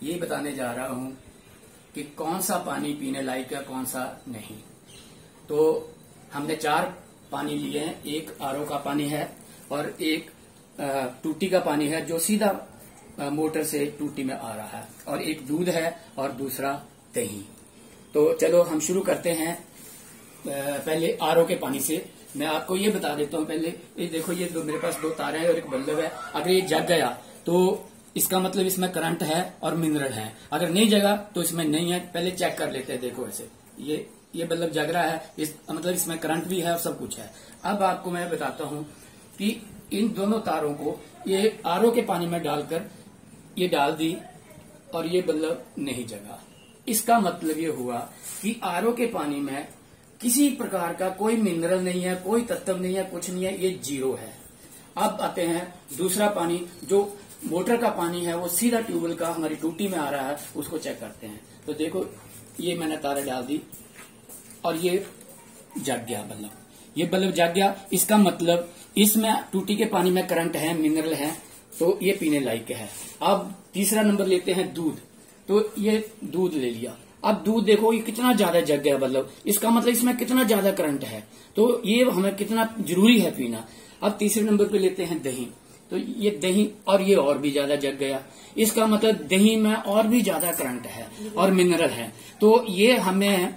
ये बताने जा रहा हूं कि कौन सा पानी पीने लायक है, कौन सा नहीं। तो हमने 4 पानी लिए हैं। एक आरओ का पानी है और एक टूटी का पानी है जो सीधा मोटर से टूटी में आ रहा है, और एक दूध है और दूसरा दही। तो चलो हम शुरू करते हैं पहले आरओ के पानी से। मैं आपको ये बता देता हूँ पहले, ये देखो, ये मेरे पास 2 तारे हैं और एक बल्ब है। अगर ये जग गया तो इसका मतलब इसमें करंट है और मिनरल है, अगर नहीं जगा तो इसमें नहीं है। पहले चेक कर लेते हैं। देखो ऐसे ये बल्ब जग रहा है, मतलब इसमें करंट भी है और सब कुछ है। अब आपको मैं बताता हूँ कि इन दोनों तारों को ये आरओ के पानी में डालकर ये डाल दी और ये बल्ब नहीं जगा। इसका मतलब ये हुआ कि आरओ के पानी में किसी प्रकार का कोई मिनरल नहीं है, कोई तत्व नहीं है, कुछ नहीं है, ये जीरो है। अब आते हैं दूसरा पानी, जो मोटर का पानी है, वो सीधा ट्यूबवेल का हमारी टूटी में आ रहा है, उसको चेक करते हैं। तो देखो, ये मैंने तारे डाल दी और ये जग गया बल्ब। ये बल्ब जग गया, इसका मतलब इसमें टूटी के पानी में करंट है, मिनरल है, तो ये पीने लायक है। अब तीसरा नंबर लेते हैं दूध। तो ये दूध ले लिया। अब दूध देखो, ये कितना ज्यादा जग गया बल्ब, इसका मतलब इसमें कितना ज्यादा करंट है, तो ये हमें कितना जरूरी है पीना। अब तीसरे नंबर पे लेते हैं दही। तो ये दही, और ये और भी ज्यादा जग गया, इसका मतलब दही में और भी ज्यादा करंट है और मिनरल है, तो ये हमें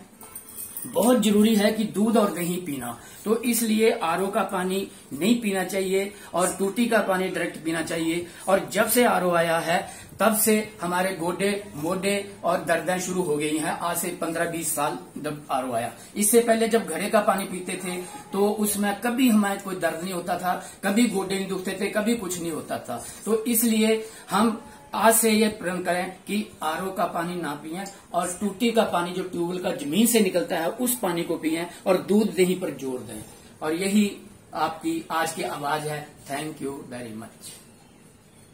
बहुत जरूरी है कि दूध और दही पीना। तो इसलिए आरओ का पानी नहीं पीना चाहिए और टूटी का पानी डायरेक्ट पीना चाहिए। और जब से आरओ आया है तब से हमारे गोडे मोढे और दर्दें शुरू हो गई हैं। आज से 15-20 साल जब आरओ आया। इससे पहले जब घड़े का पानी पीते थे तो उसमें कभी हमारे कोई दर्द नहीं होता था, कभी गोडे नहीं दुखते थे, कभी कुछ नहीं होता था। तो इसलिए हम आज से ये प्रण करें कि आरओ का पानी ना पिएं और टूटी का पानी जो ट्यूबवेल का जमीन से निकलता है उस पानी को पिएं और दूध दही पर जोर दें। और यही आपकी आज की आवाज है। Thank you very much.